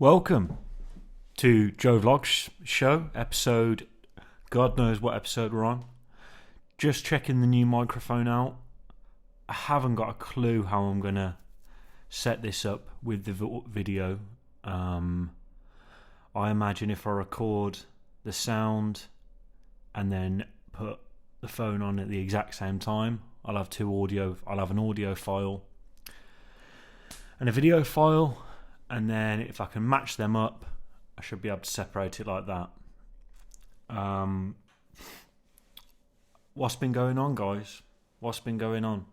Welcome to Joe Vlogs show, episode, God knows what episode we're on. Just checking the new microphone out. I haven't got a clue how I'm going to set this up with the video. I imagine if I record the sound and then put the phone on at the exact same time, I'll have an audio file and a video file. And then if I can match them up, I should be able to separate it like that. What's been going on, guys? What's been going on?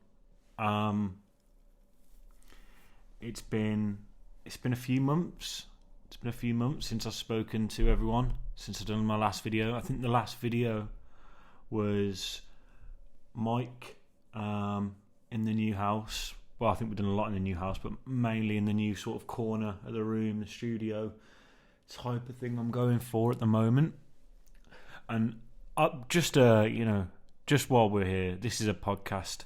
It's been a few months. It's been a few months since I've spoken to everyone, since I've done my last video. I think the last video was Mike in the new house. Well, I think we've done a lot in the new house, but mainly in the new sort of corner of the room, the studio type of thing I'm going for at the moment. And just while we're here, this is a podcast.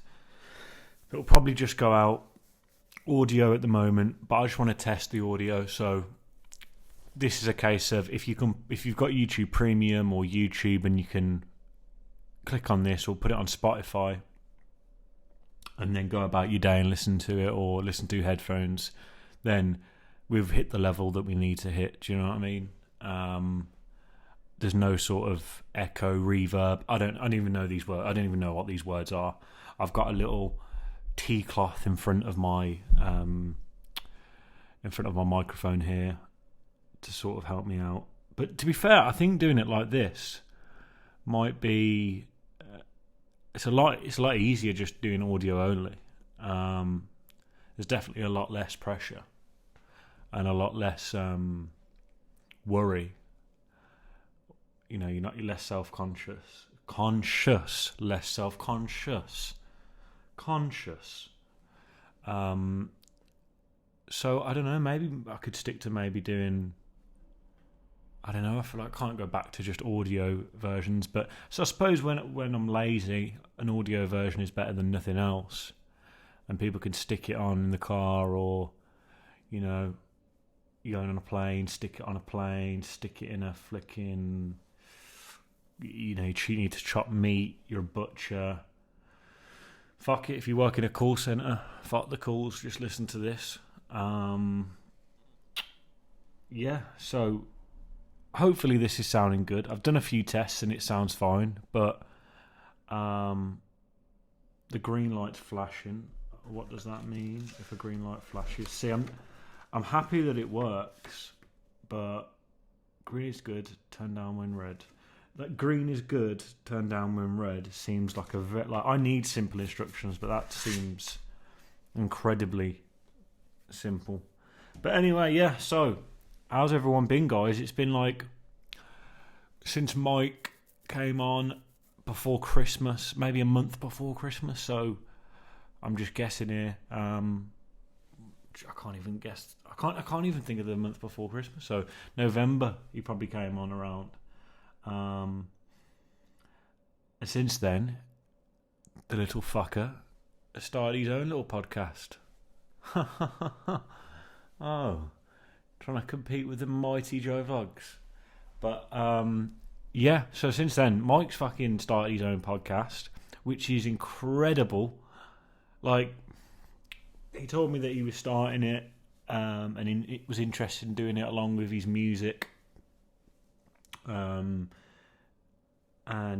It'll probably just go out audio at the moment, but I just want to test the audio. So this is a case of if you've got YouTube Premium or YouTube and you can click on this or put it on Spotify and then go about your day and listen to it or listen to headphones, then we've hit the level that we need to hit. Do you know what I mean? There's no sort of echo, reverb. I don't even know these words. I don't even know what these words are. I've got a little tea cloth in front of my microphone here to sort of help me out. But to be fair, I think doing it like this might be it's a lot easier just doing audio only. There's definitely a lot less pressure and a lot less worry. You know, you're less self-conscious. Less self-conscious. Conscious. So, I don't know, maybe I could stick to maybe doing... I don't know, I feel like I can't go back to just audio versions. But so I suppose when I'm lazy, an audio version is better than nothing else. And people can stick it on in the car or, you know, you're going on a plane, stick it on a plane, stick it in a flicking... You know, you need to chop meat, you're a butcher. Fuck it, if you work in a call centre, fuck the calls, just listen to this. Yeah, so hopefully this is sounding good. I've done a few tests and it sounds fine, but the green light's flashing. What does that mean if a green light flashes? See, I'm happy that it works, but green is good, turn down when red. That green is good, turn down when red seems like I need simple instructions, but that seems incredibly simple. But anyway, yeah, so how's everyone been, guys? It's been like since Mike came on before Christmas, maybe a month before Christmas, so I'm just guessing here. I can't even guess. I can't even think of the month before Christmas. So November, he probably came on around. And since then, the little fucker has started his own little podcast. Oh, trying to compete with the mighty Joe Vlogs. But yeah, so since then, Mike's fucking started his own podcast, which is incredible. Like, he told me that he was starting it, and it was interested in doing it along with his music. And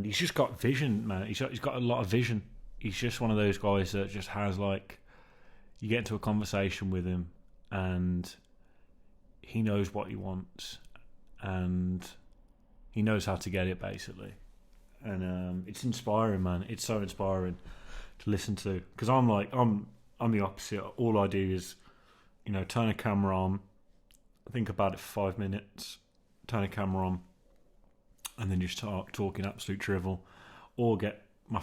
he's just got vision, man. He's got a lot of vision. He's just one of those guys that just has, like, you get into a conversation with him and he knows what he wants and he knows how to get it, basically. And it's inspiring, man. It's so inspiring to listen to, because I'm the opposite. All I do is, you know, turn a camera on, think about it for 5 minutes, turn a camera on, and then just talking absolute drivel, or get my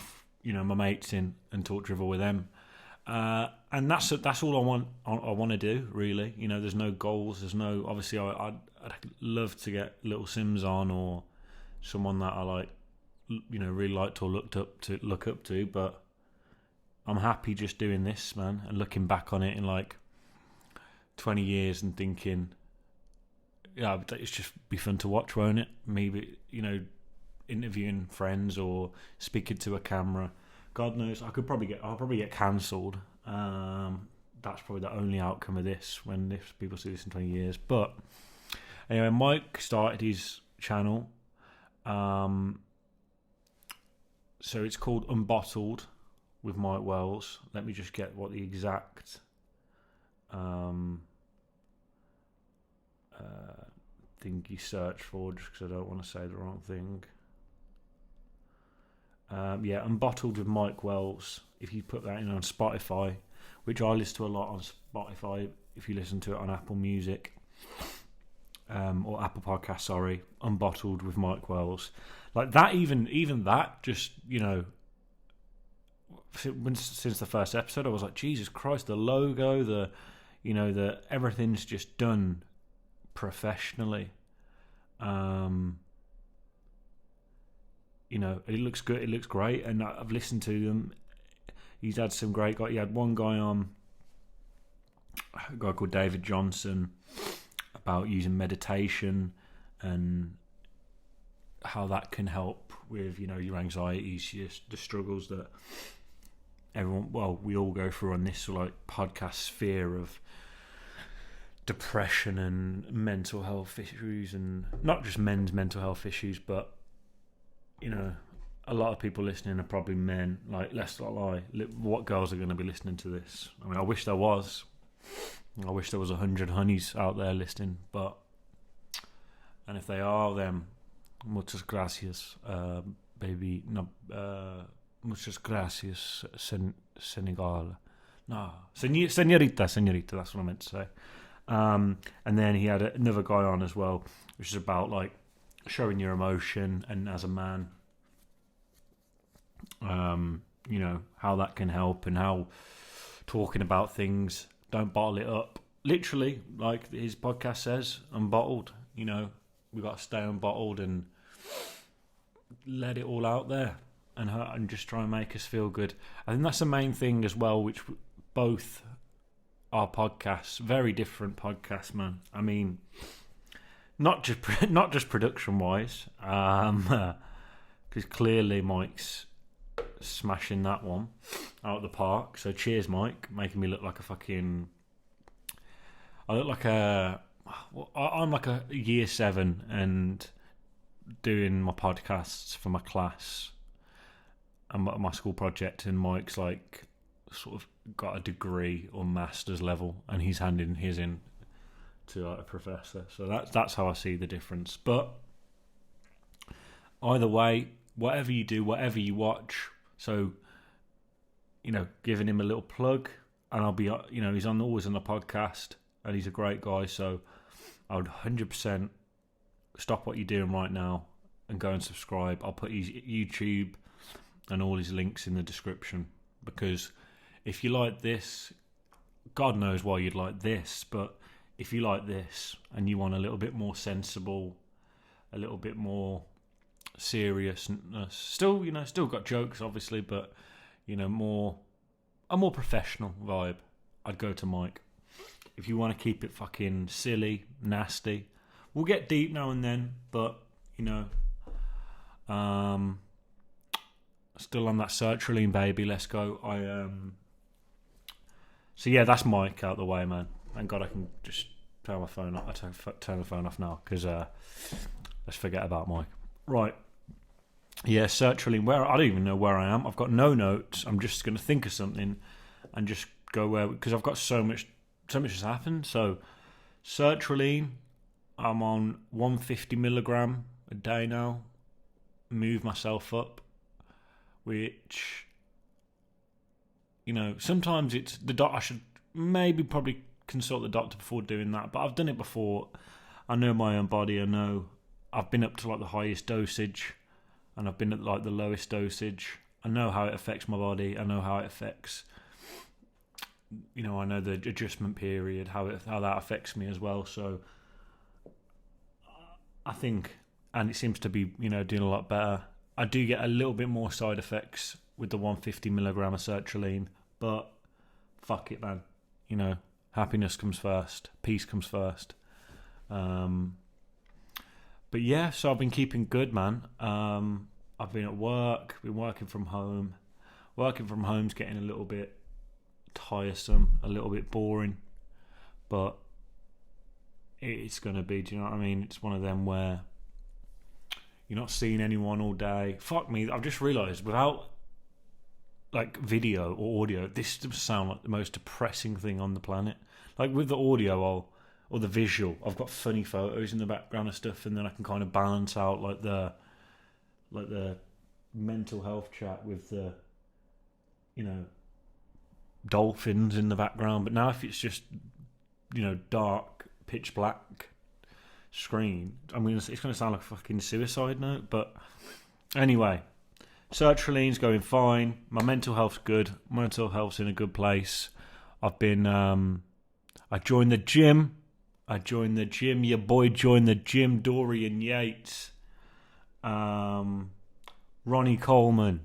mates in and talk drivel with them. And that's all I want to do, really. You know, there's no goals. There's no, obviously I'd love to get Little Sims on, or someone that I like, you know, really liked or look up to. But I'm happy just doing this, man, and looking back on it in like 20 years and thinking, it's just be fun to watch, won't it? Maybe, interviewing friends or speaking to a camera. God knows, I'll probably get cancelled. That's probably the only outcome of this when if people see this in 20 years. But anyway, Mike started his channel. So it's called Unbottled with Mike Wells. Let me just get what the exact thing you search for, just because I don't want to say the wrong thing. Unbottled with Mike Wells. If you put that in on Spotify, which I listen to a lot on Spotify, if you listen to it on Apple Music or Apple Podcasts, sorry, Unbottled with Mike Wells. Like that, even that, just, since the first episode, I was like, Jesus Christ, the logo, the everything's just done professionally. It looks good. It looks great, and I've listened to them. He's had some great guys. He had one guy on, a guy called David Johnson, about using meditation and how that can help with your anxieties, the struggles that we all go through on this podcast sphere of depression and mental health issues, and not just men's mental health issues, but a lot of people listening are probably men. Like, let's not lie, what girls are going to be listening to this? I mean, I wish there was 100 honeys out there listening, and if they are, then muchas gracias, baby. No, muchas gracias, Senegal. No, señorita, that's what I meant to say. And then he had another guy on as well, which is about showing your emotion, and as a man, how that can help, and how talking about things, don't bottle it up. Literally, like his podcast says, unbottled. We got to stay unbottled and let it all out there, and just try and make us feel good. I think that's the main thing as well, which both our podcasts, very different podcasts, man. I mean, not just production wise, because clearly Mike's smashing that one out of the park. So cheers, Mike, making me look like a fucking. I look like I'm like a year 7 and doing my podcasts for my class and my school project, and Mike's like sort of got a degree or master's level, and he's handing his in to a professor. So that's how I see the difference. But either way, whatever you do, whatever you watch, so giving him a little plug, and I'll be he's always on the podcast, and he's a great guy. So I would 100% stop what you're doing right now and go and subscribe. I'll put his YouTube and all his links in the description, because if you like this, God knows why you'd like this, but if you like this and you want a little bit more sensible, a little bit more seriousness, still got jokes obviously, but a more professional vibe, I'd go to Mike. If you want to keep it fucking silly, nasty, we'll get deep now and then, but still on that sertraline, baby. Let's go. So yeah, that's Mike out the way, man. Thank God I can just turn my phone off. Turn the phone off now, because let's forget about Mike. Right. Yeah, sertraline. I don't even know where I am. I've got no notes. I'm just going to think of something and just go where, because I've got so much has happened. So sertraline, I'm on 150 milligram a day now. Move myself up, which sometimes it's the doc. I should probably consult the doctor before doing that, but I've done it before. I know my own body. I know I've been up to the highest dosage, and I've been at the lowest dosage. I know how it affects my body. I know how it affects. I know the adjustment period, how that affects me as well. So I think, and it seems to be doing a lot better. I do get a little bit more side effects with the 150 milligram of sertraline, but fuck it, man. Happiness comes first, peace comes first. But yeah, so I've been keeping good, man. I've been at work, been working from home. Working from home's getting a little bit tiresome, a little bit boring, but it's going to be, do you know what I mean? It's one of them where you're not seeing anyone all day. Fuck me, I've just realised, without like video or audio, this does sound like the most depressing thing on the planet. Like with the audio or the visual, I've got funny photos in the background and stuff, and then I can kind of balance out like the mental health chat with the, you know, dolphins in the background. But now if it's just, you know, dark, pitch black screen, it's going to sound like a fucking suicide note. But anyway, sertraline's going fine. My mental health's good. My mental health's in a good place. I've been I joined the gym. Your boy joined the gym. Dorian Yates, Ronnie Coleman,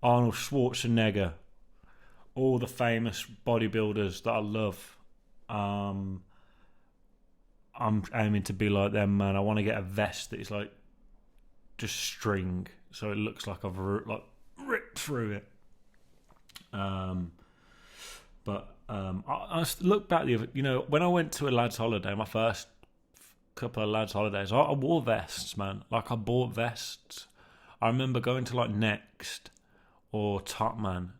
Arnold Schwarzenegger, all the famous bodybuilders that I love. I'm aiming to be like them, man. I want to get a vest that is like just string, so it looks like I've ripped through it. But I look back when I went to a lads' holiday, my first couple of lads' holidays, I wore vests, man. Like I bought vests. I remember going to like Next or Topman,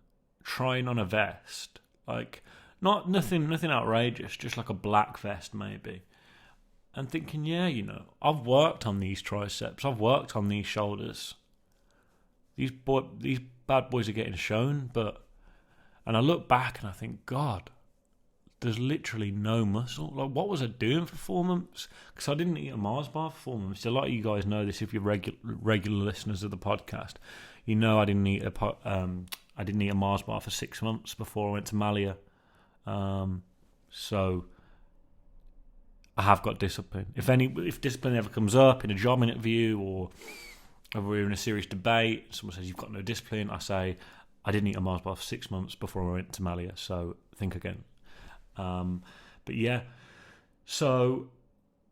trying on a vest, like nothing outrageous, just like a black vest maybe, and thinking, yeah, I've worked on these triceps, I've worked on these shoulders. These bad boys are getting shown, and I look back and I think, God, there's literally no muscle. Like, what was I doing for 4 months? Because I didn't eat a Mars bar for 4 months. A lot of you guys know this if you're regular listeners of the podcast. You know I didn't eat a Mars bar for 6 months before I went to Malia. So I have got discipline. If discipline ever comes up in a job interview or if we're in a serious debate, someone says you've got no discipline, I say I didn't eat a Mars bar for 6 months before I went to Malia. So think again. But yeah, so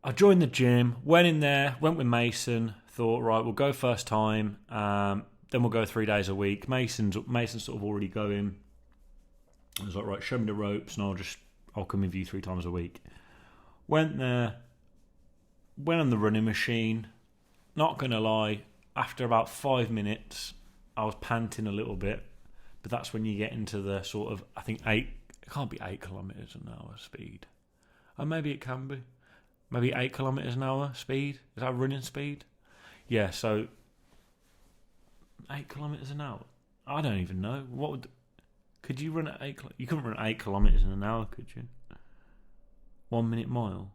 I joined the gym, went in there, went with Mason, thought, right, we'll go first time, then we'll go 3 days a week. Mason's sort of already going. I was like, right, show me the ropes and I'll come with you 3 times a week. Went there, went on the running machine. Not going to lie, after about 5 minutes, I was panting a little bit, but that's when you get into the sort of, I think it can't be 8 kilometres an hour speed. Or maybe it can be. Maybe 8 kilometres an hour speed. Is that running speed? Yeah, so 8 kilometres an hour. I don't even know. Could you run at 8? You couldn't run at 8 kilometres in an hour, could you? 1 minute mile.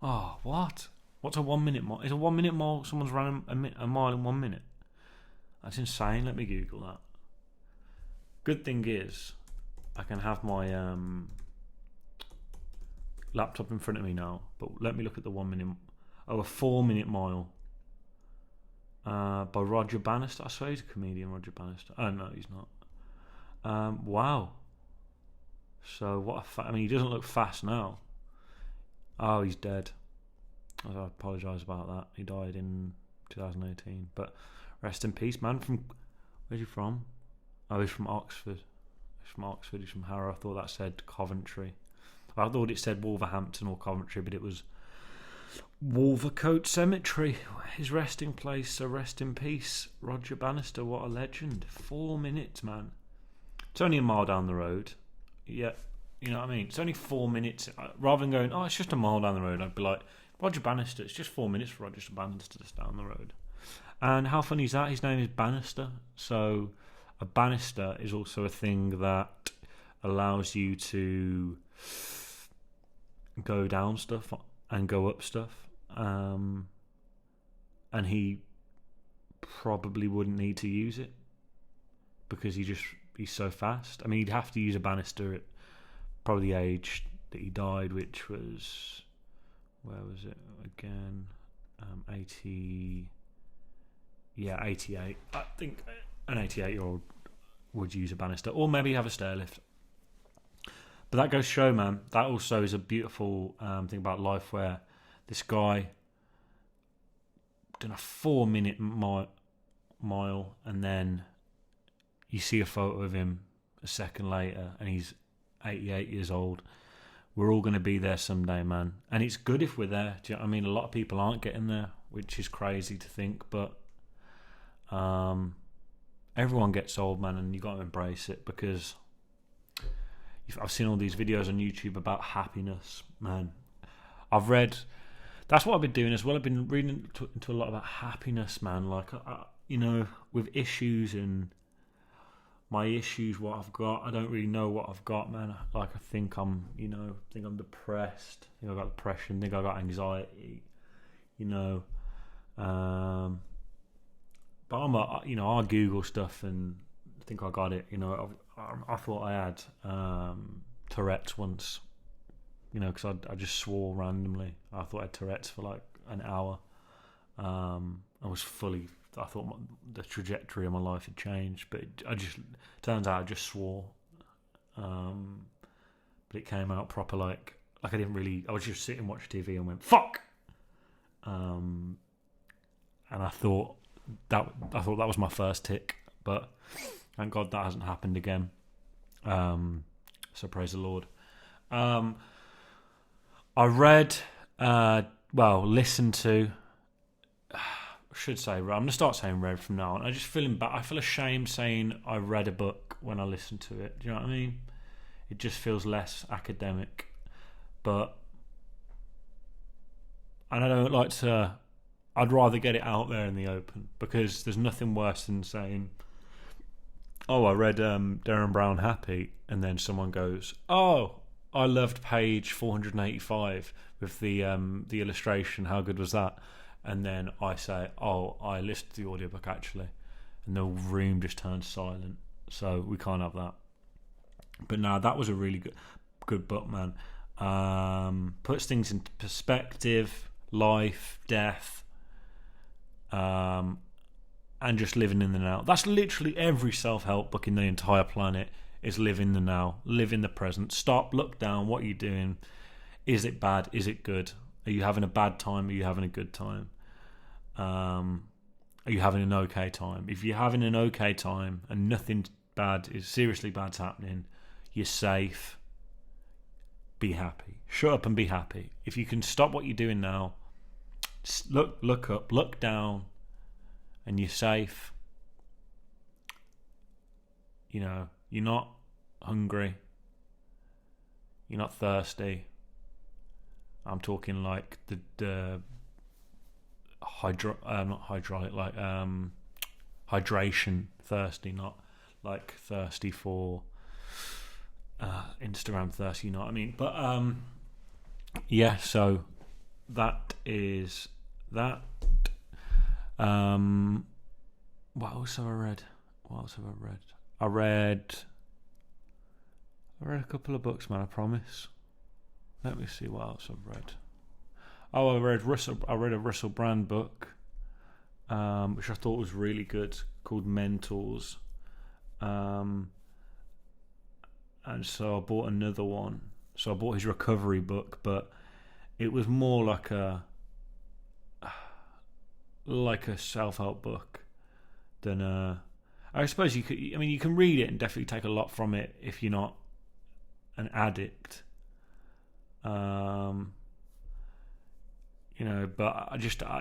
Oh, what? What's a 1 minute mile? Is a 1 minute mile someone's run a mile in 1 minute? That's insane. Let me Google that. Good thing is, I can have my laptop in front of me now, but let me look at the 1 minute. A 4 minute mile by Roger Bannister. I swear he's a comedian, Roger Bannister. Oh no, he's not. Wow. So what? He doesn't look fast now. Oh, he's dead. I apologise about that. He died in 2018. But rest in peace, man. Where's he from? Oh, he's from Oxford. He's from Harrow. I thought that said Coventry. I thought it said Wolverhampton or Coventry, but it was Wolvercote Cemetery, his resting place. So rest in peace, Roger Bannister. What a legend. 4 minutes, man. It's only a mile down the road. Yeah, you know what I mean? It's only 4 minutes. Rather than going, it's just a mile down the road, I'd be like, Roger Bannister, it's just 4 minutes for Roger Bannister just down the road. And how funny is that? His name is Bannister. So a banister is also a thing that allows you to go down stuff and go up stuff. And he probably wouldn't need to use it because he's so fast. I mean, he'd have to use a banister at probably the age that he died, which was, where was it again? 88. I think an 88-year-old would use a banister, or maybe have a stair lift. But that goes to show, man, that also is a beautiful thing about life, where this guy, done a 4-minute mile, and then you see a photo of him a second later, and he's 88 years old. We're all going to be there someday, man. And it's good if we're there. Do you know what I mean? A lot of people aren't getting there, which is crazy to think, but everyone gets old, man, and you got to embrace it, because I've seen all these videos on YouTube about happiness, man. That's what I've been doing as well. I've been reading into a lot about happiness, man. Like, with issues and my issues, what I've got, I don't really know what I've got, man. Like, I think I'm depressed. I think I got depression. I think I got anxiety. But I'll Google stuff and think I got it. I thought I had Tourette's once. Because I just swore randomly. I thought I had Tourette's for like an hour. I thought the trajectory of my life had changed, but turns out I just swore. But it came out proper like I didn't really. I was just sitting and watching TV and went fuck. And I thought that was my first tick, but thank God that hasn't happened again. So praise the Lord. I read, listened to. I should say, I'm going to start saying read from now on. I just I feel ashamed saying I read a book when I listen to it. Do you know what I mean? It just feels less academic. And I don't like to. I'd rather get it out there in the open, because there's nothing worse than saying, "Oh, I read Derren Brown Happy," and then someone goes, "Oh, I loved page 485 with the illustration. How good was that?" And then I say, "Oh, I listened to the audiobook actually," and the room just turns silent. So we can't have that. But no, that was a really good book, man. Puts things into perspective, life, death, and just living in the now. That's literally every self-help book in the entire planet. Is live in the now, live in the present. Stop, look down. What are you doing? Is it bad? Is it good? Are you having a bad time? Are you having a good time? Are you having an okay time? If you're having an okay time and nothing seriously bad's happening, you're safe. Be happy. Shut up and be happy. If you can stop what you're doing now, look up, look down, and you're safe. You're not hungry. You're not thirsty. I'm talking like the hydration thirsty, not like thirsty for Instagram thirsty, you know what I mean? But so that is that. What else have I read? I read a couple of books, man, I promise. Let me see what else I've read. Oh, I read a Russell Brand book, which I thought was really good, called Mentors. And so I bought another one. So I bought his recovery book, but it was more like a self-help book than I suppose you could. I mean, you can read it and definitely take a lot from it if you're not an addict. But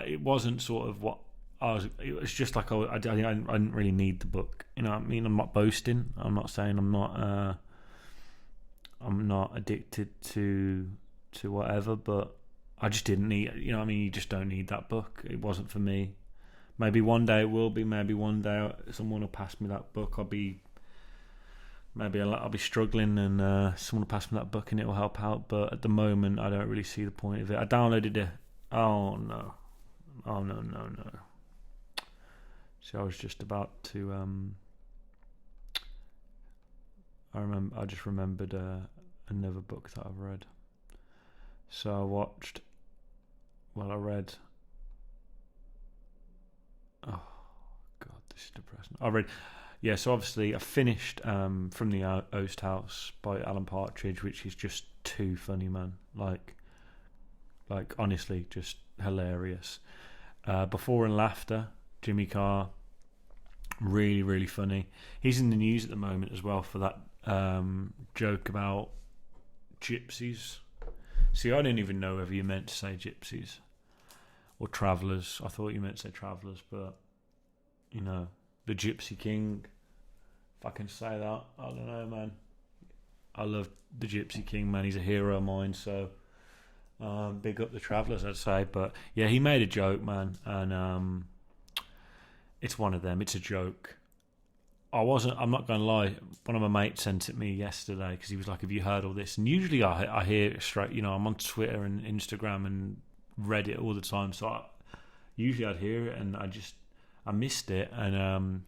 it wasn't sort of what I was. It was just like I didn't really need the book. You know what I mean? I'm not boasting. I'm not saying I'm not addicted to whatever, but I just didn't need. You know what I mean? You just don't need that book. It wasn't for me. Maybe one day it will be. Maybe one day someone will pass me that book. I'll be struggling, and someone will pass me that book, and it will help out. But at the moment, I don't really see the point of it. I downloaded it. Oh no! So I was just about to. I just remembered another book that I've read. So I read. Oh God, this is depressing. So obviously I finished From the Oast House by Alan Partridge, which is just too funny, man. Like honestly, just hilarious. Before and Laughter, Jimmy Carr, really, really funny. He's in the news at the moment as well for that joke about gypsies. See, I didn't even know whether you meant to say gypsies or travellers. I thought you meant to say travellers, but, you know, the Gypsy King, if I can say that, I don't know, man. I love the Gypsy King, man. He's a hero of mine, so big up the travellers, I'd say. But yeah, he made a joke, man, and it's one of them. It's a joke. I'm not going to lie, one of my mates sent it me yesterday because he was like, have you heard all this? And usually I hear it straight, you know, I'm on Twitter and Instagram and Reddit all the time, so usually I'd hear it, and I missed it. And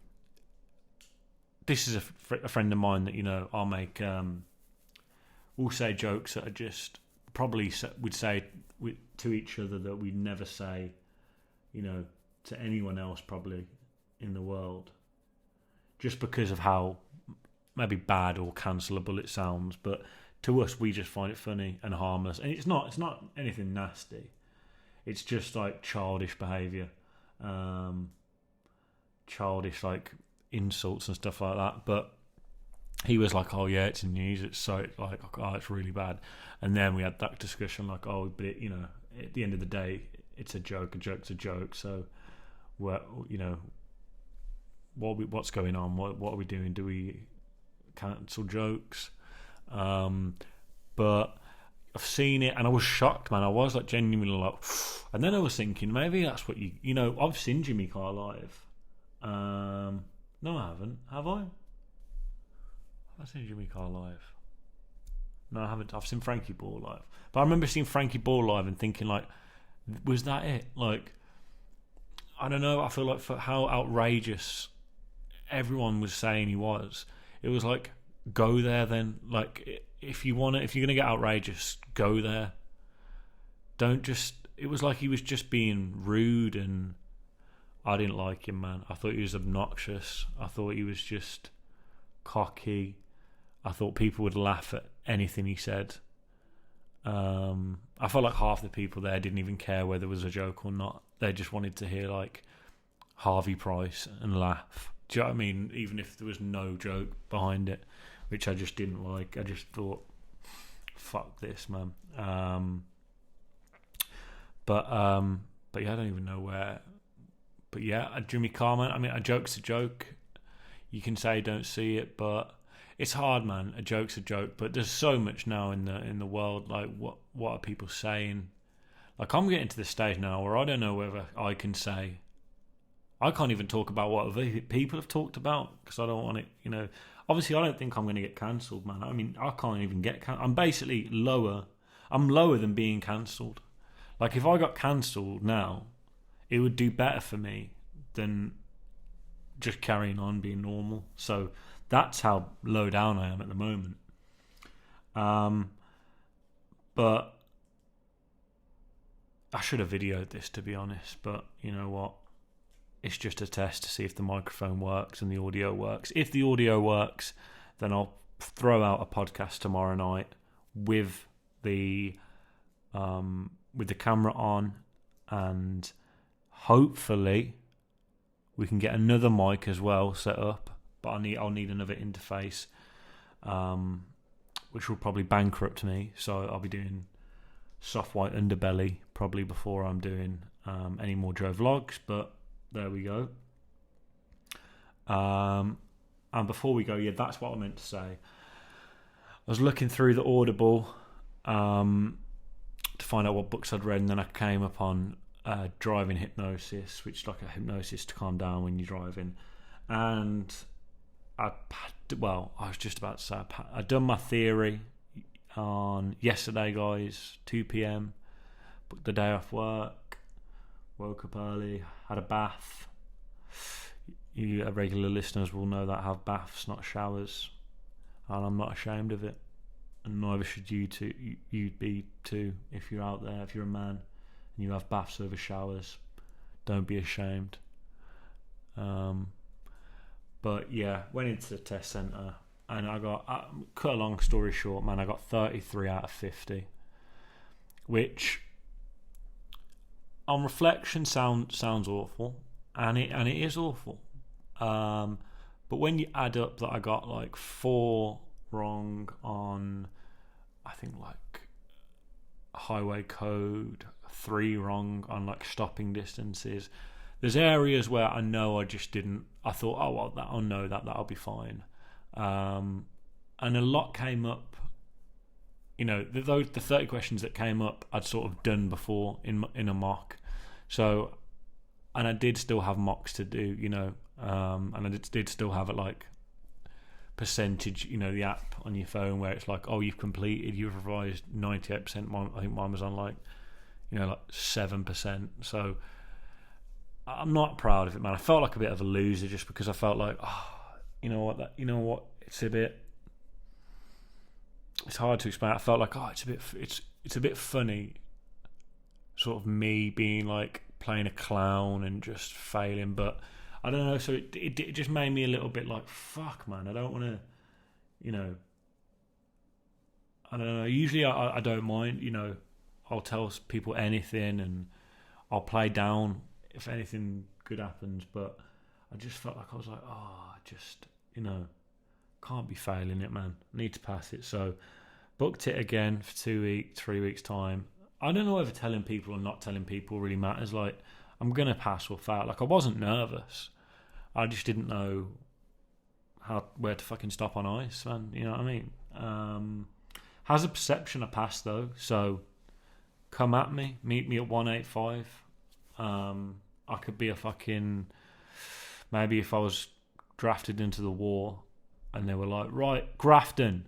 this is a friend of mine that, you know, I'll make, we'll say jokes that are just probably would say to each other that we'd never say, you know, to anyone else probably in the world, just because of how maybe bad or cancelable it sounds. But to us, we just find it funny and harmless, and it's not anything nasty. It's just like childish behaviour, childish like insults and stuff like that. But he was like, "Oh yeah, it's in news. It's so like, oh, it's really bad." And then we had that discussion, like, "Oh, but you know, at the end of the day, it's a joke. A joke's a joke. So, you know, what's going on? What are we doing? Do we cancel jokes?" But I've seen it, and I was shocked, man. I was like genuinely like, and then I was thinking maybe that's what you know. I've seen Jimmy Carr live. No, I haven't. Have I? I've seen Jimmy Carr live. No, I haven't. I've seen Frankie Ball live, but I remember seeing Frankie Ball live and thinking like, was that it? Like, I don't know. I feel like for how outrageous everyone was saying he was, it was like, go there then. Like, if you're gonna get outrageous, go there. Don't just. It was like he was just being rude, and I didn't like him, man. I thought he was obnoxious. I thought he was just cocky. I thought people would laugh at anything he said. I felt like half the people there didn't even care whether it was a joke or not. They just wanted to hear like Harvey Price and laugh. Do you know what I mean? Even if there was no joke behind it, which I just didn't like. I just thought, fuck this, man. But yeah, I don't even know where. But yeah, Jimmy Carr, man. I mean, a joke's a joke. You can say don't see it, but it's hard, man. A joke's a joke. But there's so much now in the world. Like, what are people saying? Like, I'm getting to the stage now where I don't know whether I can say. I can't even talk about what other people have talked about because I don't want it. You know, obviously, I don't think I'm going to get cancelled, man. I mean, I can't even get cancelled. I'm basically lower. I'm lower than being cancelled. Like, if I got cancelled now, it would do better for me than just carrying on being normal. So that's how low down I am at the moment. But I should have videoed this, to be honest. But you know what? It's just a test to see if the microphone works and the audio works. If the audio works, then I'll throw out a podcast tomorrow night with the camera on, and hopefully we can get another mic as well set up. But I'll need another interface, which will probably bankrupt me. So I'll be doing soft white underbelly probably before I'm doing any more Joe vlogs. But there we go. And before we go, yeah, that's what I meant to say. I was looking through the Audible to find out what books I'd read, and then I came upon driving hypnosis, which is like a hypnosis to calm down when you're driving. And I was just about to say I'd done my theory on yesterday, guys, 2 p.m. Booked the day off work. Woke up early, had a bath. You regular listeners will know that I have baths, not showers, and I'm not ashamed of it. And neither should you be too. If you're out there, if you're a man and you have baths over showers, don't be ashamed. But yeah, went into the test centre, and I got, cut a long story short, man, I got 33 out of 50, which on reflection sounds awful, and it is awful. But when you add up that I got like 4 wrong on, I think like highway code, 3 wrong on like stopping distances. There's areas where I know I just didn't. I thought, oh well, that'll be fine. And a lot came up. You know, the 30 questions that came up, I'd sort of done before in a mock. So, and I did still have mocks to do. You know, and I did still have it like percentage. You know, the app on your phone where it's like, oh, you've completed, you've revised 98%. I think mine was on like, you know, like 7%. So I'm not proud of it, man. I felt like a bit of a loser just because I felt like, oh, you know what, it's hard to explain. I felt like, oh, it's a bit funny, sort of me being like playing a clown and just failing, but I don't know. So it just made me a little bit like, fuck, man. I don't want to, you know. I don't know. Usually I don't mind, you know. I'll tell people anything and I'll play down if anything good happens, but I just felt like I was like, oh, just, you know, can't be failing it, man. Need to pass it. So booked it again for 2 weeks, 3 weeks time. I don't know whether telling people or not telling people really matters. Like, I'm gonna pass or fail. Like, I wasn't nervous. I just didn't know where to fucking stop on ice, man. You know what I mean? Has a perception I passed though. So come at me, meet me at 185. I could be a fucking, maybe if I was drafted into the war and they were like, right, Grafton,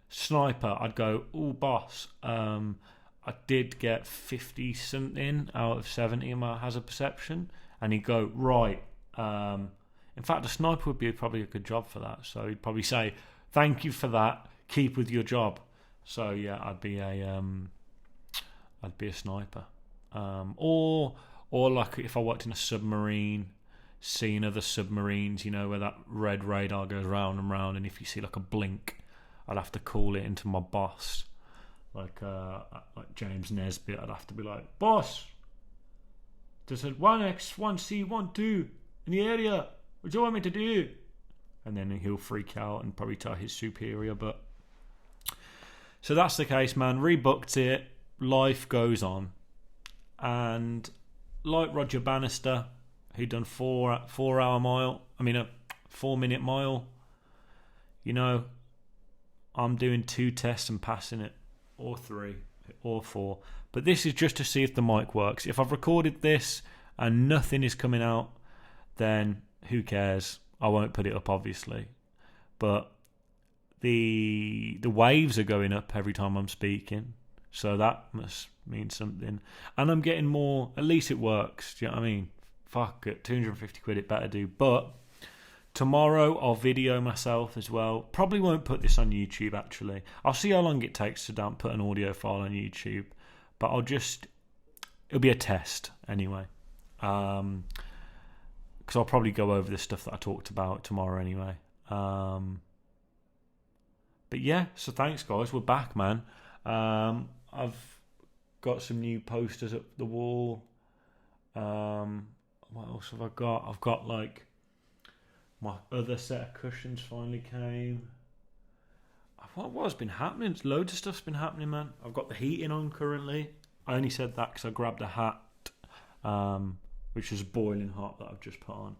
sniper, I'd go, oh, boss, I did get 50 something out of 70 in my hazard perception, and he'd go, right, in fact a sniper would be probably a good job for that, so he'd probably say, thank you for that, keep with your job. So yeah, I'd be a sniper. Or like if I worked in a submarine, seeing other submarines, you know, where that red radar goes round and round, and if you see like a blink, I'd have to call it into my boss, like James Nesbitt. I'd have to be like, boss, there's a 1X, 1C, 1-2 in the area. What do you want me to do? And then he'll freak out and probably tell his superior. But so that's the case, man. Rebooked it. Life goes on. And like Roger Bannister, who'd done 4-hour mile, a 4-minute mile, you know, I'm doing 2 tests and passing it, or 3, or 4. But this is just to see if the mic works. If I've recorded this and nothing is coming out, then who cares? I won't put it up, obviously. But the waves are going up every time I'm speaking, so that must mean something. And I'm getting more. At least it works. Do you know what I mean? Fuck it, 250 quid. It better do. But tomorrow I'll video myself as well. Probably won't put this on YouTube. Actually, I'll see how long it takes to put an audio file on YouTube. But it'll be a test anyway. Because I'll probably go over the stuff that I talked about tomorrow anyway. But yeah, so thanks guys, we're back, man. I've got some new posters up the wall. What else have I got? I've got like my other set of cushions finally came. What's been happening? Loads of stuff's been happening, man. I've got the heating on currently. I only said that because I grabbed a hat, which is boiling hot, that I've just put on.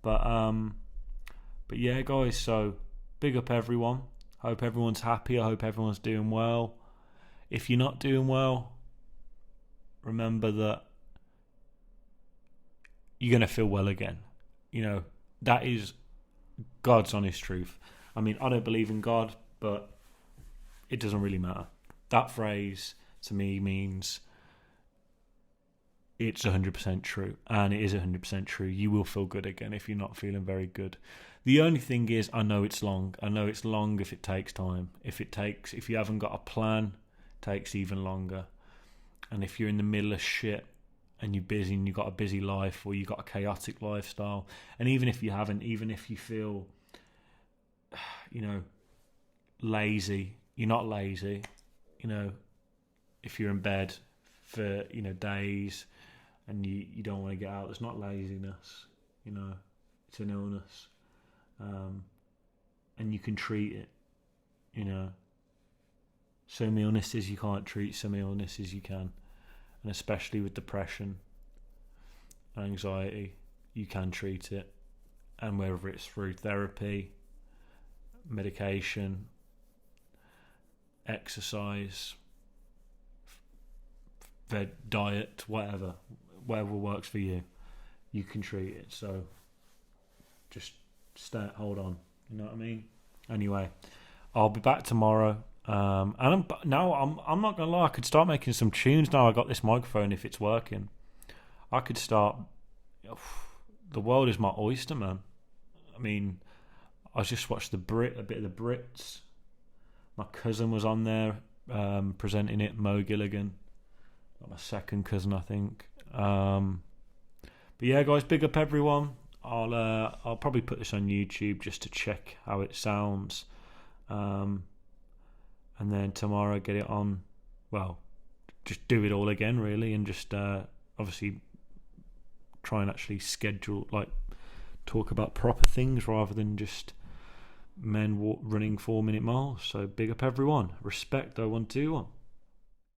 But yeah, guys. So big up everyone. Hope everyone's happy. I hope everyone's doing well. If you're not doing well, remember that you're gonna feel well again. You know, that is God's honest truth. I mean, I don't believe in God, but it doesn't really matter. That phrase to me means it's 100% true, and it is 100% true. You will feel good again if you're not feeling very good. The only thing is, I know it's long. I know it's long if it takes time. If you haven't got a plan, it takes even longer. And if you're in the middle of shit and you're busy and you've got a busy life or you've got a chaotic lifestyle, and even if you haven't, even if you feel, you know, lazy, you're not lazy. You know, if you're in bed for days, and you don't want to get out. It's not laziness, it's an illness, and you can treat it. Some illnesses you can't treat, some illnesses you can, and especially with depression, anxiety, you can treat it, and whether it's through therapy, medication, exercise, diet, whatever works for you, you can treat it. So just hold on, you know what I mean? Anyway, I'll be back tomorrow. And I'm not gonna lie, I could start making some tunes now I got this microphone. If it's working, I could start. The world is my oyster, man. I mean, I just watched a bit of the Brits. My cousin was on there presenting it, Mo Gilligan, my second cousin, I think. But yeah, guys, big up everyone. I'll probably put this on YouTube just to check how it sounds. And then tomorrow get it on, well, just do it all again really, and just obviously try and actually schedule, like talk about proper things rather than just men running 4-minute miles. So big up everyone. Respect 0121.